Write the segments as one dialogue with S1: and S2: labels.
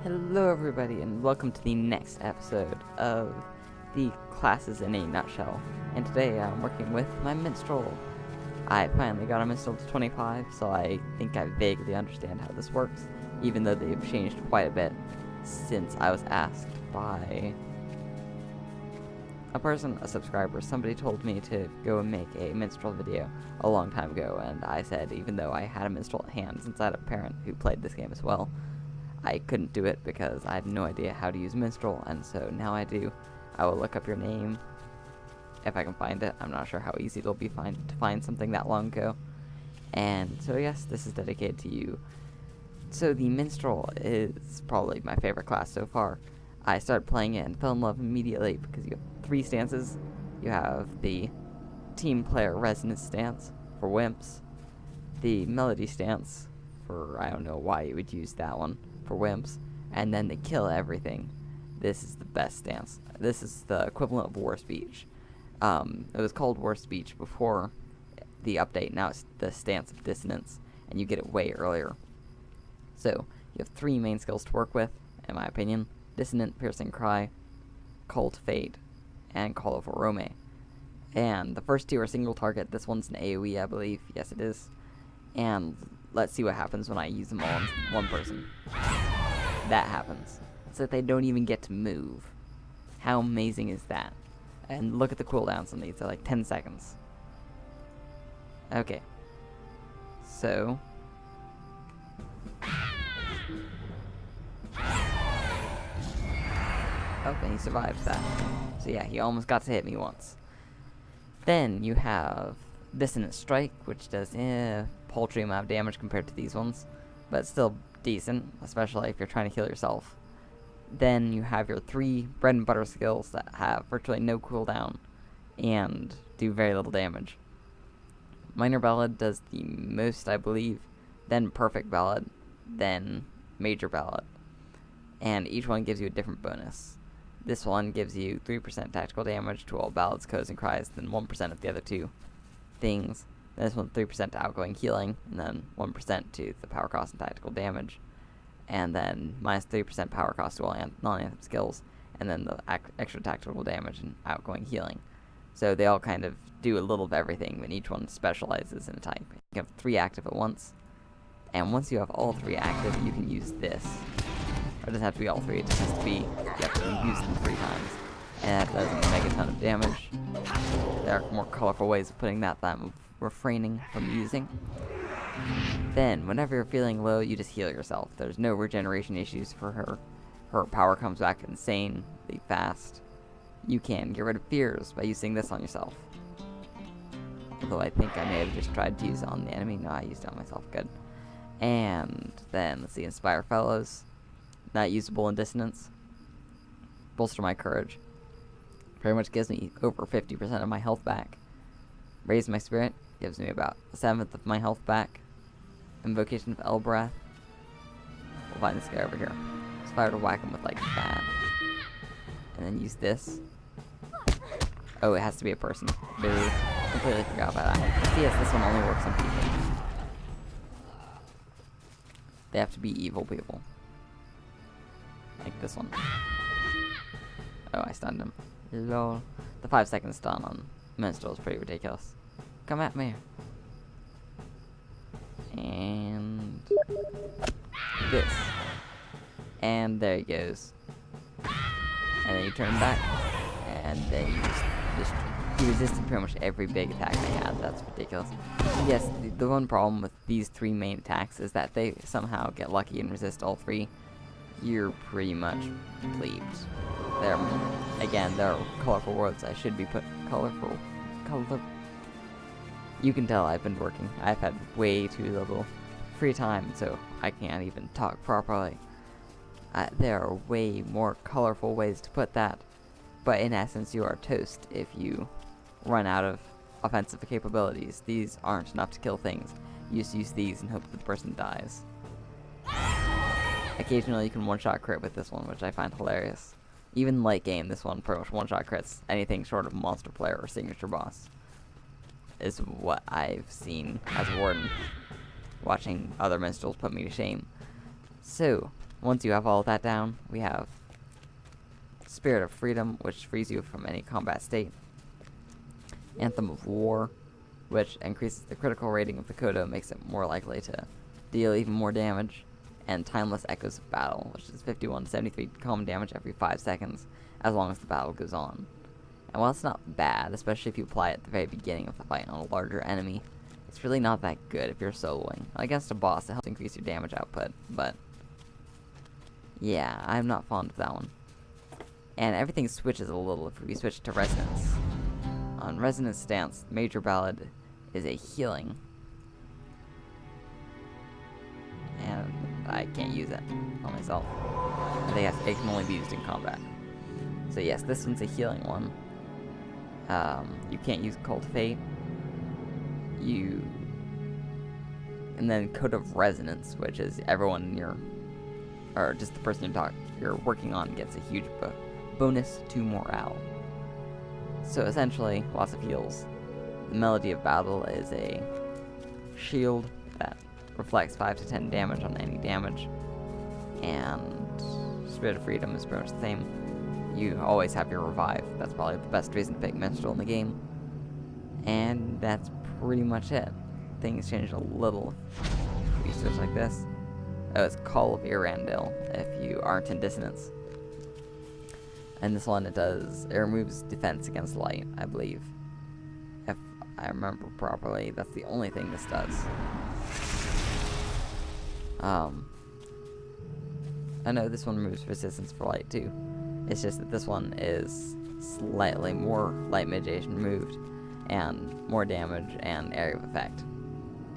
S1: Hello everybody and welcome to the next episode of the Classes in a Nutshell. And today I'm working with my Minstrel. I finally got a Minstrel to 25, so I think I vaguely understand how this works, even though they've changed quite a bit since I was asked by a subscriber. Somebody told me to go and make a Minstrel video a long time ago, and I said even though I had a Minstrel at hand, since I had a parent who played this game as well, I couldn't do it because I had no idea how to use Minstrel, and so now I do. I will look up your name if I can find it. I'm not sure how easy it'll be to find something that long ago. And so yes, this is dedicated to you. So the Minstrel is probably my favorite class so far. I started playing it and fell in love immediately because you have 3 stances. You have the team player resonance stance for wimps, the melody stance for, I don't know why you would use that one, for wimps, and then the kill everything. This is the best stance. This is the equivalent of war speech. It was called war speech before the update. Now it's the stance of dissonance, and you get it way earlier. So you have 3 main skills to work with, in my opinion: dissonant, piercing cry, call to fate, and call of Rome. And the first 2 are single target. This one's an AoE, I believe. Yes, it is. And let's see what happens when I use them all on one person. That happens. So that they don't even get to move. How amazing is that? And look at the cooldowns on these. They're like 10 seconds. Okay. So. Okay, he survived that. So yeah, he almost got to hit me once. Then you have Dissonant Strike, which does paltry amount of damage compared to these ones, but still decent, especially if you're trying to heal yourself. Then you have your 3 bread and butter skills that have virtually no cooldown and do very little damage. Minor Ballad does the most, I believe, then Perfect Ballad, then Major Ballad, and each one gives you a different bonus. This one gives you 3% tactical damage to all ballads, codes, and cries, then 1% of the other 2 things. This one 3% to outgoing healing, and then 1% to the power cost and tactical damage, and then minus 3% power cost to all non-anthem skills, and then the extra tactical damage and outgoing healing. So they all kind of do a little of everything, but each one specializes in a type. You have 3 active at once, and once you have all 3 active, you can use this. Or it doesn't have to be all 3, it just has to be, you have to use them 3 times. And that doesn't make a ton of damage. There are more colorful ways of putting that I'm refraining from using. Then, whenever you're feeling low, you just heal yourself. There's no regeneration issues for her. Her power comes back insanely fast. You can get rid of fears by using this on yourself. Although I think I may have just tried to use it on the enemy. No, I used it on myself. Good. And then, let's see, Inspire Fellows. Not usable in Dissonance. Bolster my courage. Pretty much gives me over 50% of my health back. Raise my spirit gives me about 1/7 of my health back. Invocation of Elbrath. We'll find this guy over here. So if I were to whack him with like that, and then use this. Oh, it has to be a person. Dude, completely forgot about that. See, yes, this one only works on people. They have to be evil people. Like this one. Oh, I stunned him. Lol. The 5-second stun on Minstrel is pretty ridiculous. Come at me. And this. And there he goes. And then you turn back. And then you just he resisted pretty much every big attack they had. That's ridiculous. Yes, the one problem with these 3 main attacks is that they somehow get lucky and resist all 3. You're pretty much plebes. There are colorful words. I should be put color. You can tell I've been working. I've had way too little free time, so I can't even talk properly. There are way more colorful ways to put that, but in essence you are toast if you run out of offensive capabilities. These aren't enough to kill things. You just use these and hope that the person dies. Occasionally you can one-shot crit with this one, which I find hilarious. Even late game, this one pretty much one-shot crits anything short of monster player or signature boss. Is what I've seen as a warden. Watching other minstrels put me to shame. So, Once you have all of that down, we have Spirit of Freedom, which frees you from any combat state. Anthem of War, which increases the critical rating of the Kodo, makes it more likely to deal even more damage. And Timeless Echoes of Battle, which is 51 to 73 common damage every 5 seconds, as long as the battle goes on. And while it's not bad, especially if you apply it at the very beginning of the fight on a larger enemy, it's really not that good if you're soloing. Against a boss, it helps increase your damage output, but yeah, I'm not fond of that one. And everything switches a little if we switch to Resonance. On Resonance Stance, Major Ballad is a healing. And I can't use it on myself. I think it can only be used in combat. So yes, this one's a healing one. You can't use Cultivate. And then Code of Resonance, which is everyone in your, or just the person you're working on gets a huge bonus to morale. So essentially, lots of heals. The Melody of Battle is a shield that reflects 5 to 10 damage on any damage. And Spirit of Freedom is pretty much the same. You always have your revive. That's probably the best reason to pick Minstrel in the game. And that's pretty much it. Things change a little if you switch like this. Oh, it's Call of Irandil if you aren't in Dissonance. And this one, it removes defense against light, I believe. If I remember properly, that's the only thing this does. I know this one removes resistance for light too. It's just that this one is slightly more light mitigation removed, and more damage and area of effect.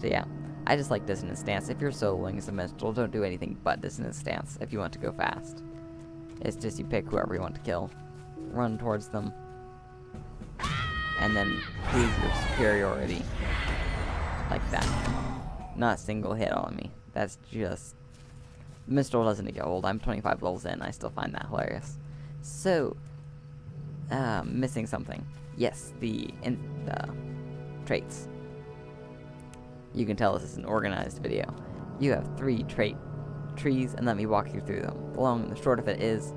S1: So yeah, I just like Dissonance Stance. If you're soloing as a Minstrel, don't do anything but Dissonance Stance if you want to go fast. It's just you pick whoever you want to kill, run towards them, and then prove your superiority. Like that. Not a single hit on me. That's just... Minstrel doesn't get old. I'm 25 levels in. I still find that hilarious. So, missing something. Yes, the traits. You can tell this is an organized video. You have 3 trait trees, and let me walk you through them. The long and the short of it is,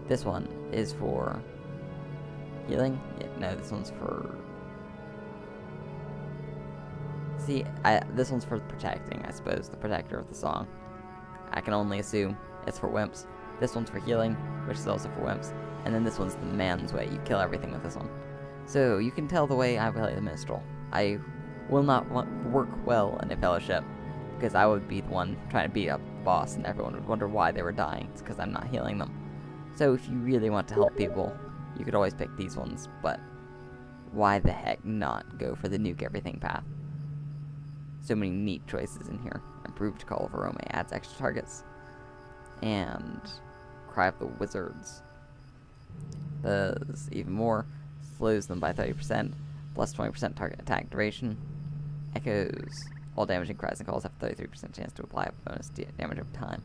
S1: this one is for healing. Yeah, no, this one's for... See, this one's for protecting, I suppose, the protector of the song. I can only assume it's for wimps. This one's for healing, which is also for wimps. And then this one's the man's way. You kill everything with this one. So, you can tell the way I play the Minstrel. I will not work well in a fellowship, because I would be the one trying to beat up the boss, and everyone would wonder why they were dying. It's because I'm not healing them. So, if you really want to help people, you could always pick these ones, but why the heck not go for the nuke everything path? So many neat choices in here. Improved Call of Arome adds extra targets. And Cry of the Wizards does even more. Slows them by 30%, plus 20% target attack duration. Echoes. All damaging cries and calls have a 33% chance to apply a bonus damage over time.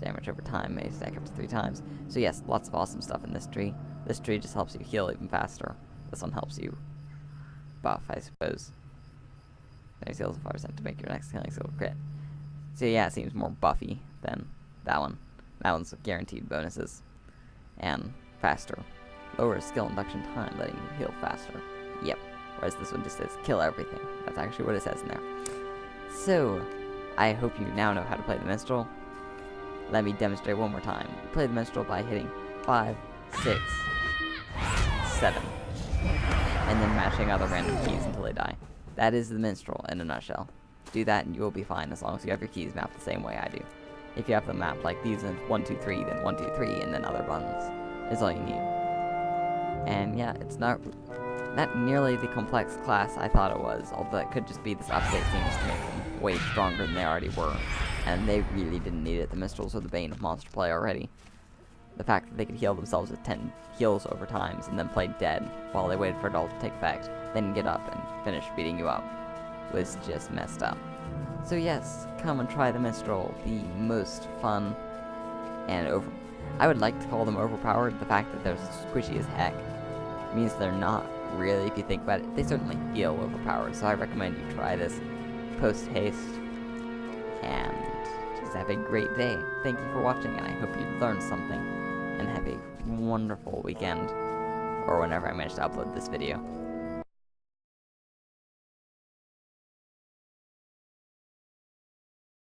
S1: Damage over time may stack up to 3 times. So yes, lots of awesome stuff in this tree. This tree just helps you heal even faster. This one helps you buff, I suppose. Next heals 5% to make your next healing skill crit. So yeah, it seems more buffy than that one. That one's guaranteed bonuses. And faster. Lower skill induction time, letting you heal faster. Yep. Whereas this one just says kill everything. That's actually what it says in there. So, I hope you now know how to play the Minstrel. Let me demonstrate one more time. Play the Minstrel by hitting 5, 6, 7. And then mashing other random keys until they die. That is the Minstrel in a nutshell. Do that and you will be fine as long as you have your keys mapped the same way I do. If you have them mapped like these and 1, 2, 3, then 1, 2, 3, and then other buttons is all you need. And yeah, it's not nearly the complex class I thought it was, although it could just be this update seems to make them way stronger than they already were. And they really didn't need it. The Minstrels were the bane of monster play already. The fact that they could heal themselves with 10 heals over times and then play dead while they waited for it all to take effect, then get up and finish beating you up, was just messed up. So yes, come and try the Minstrel, the most fun and I would like to call them overpowered. The fact that they're squishy as heck means they're not really, if you think about it. They certainly feel overpowered, so I recommend you try this post-haste and just guys have a great day. Thank you for watching, and I hope you learned something. And have a wonderful weekend. Or whenever I manage to upload this video.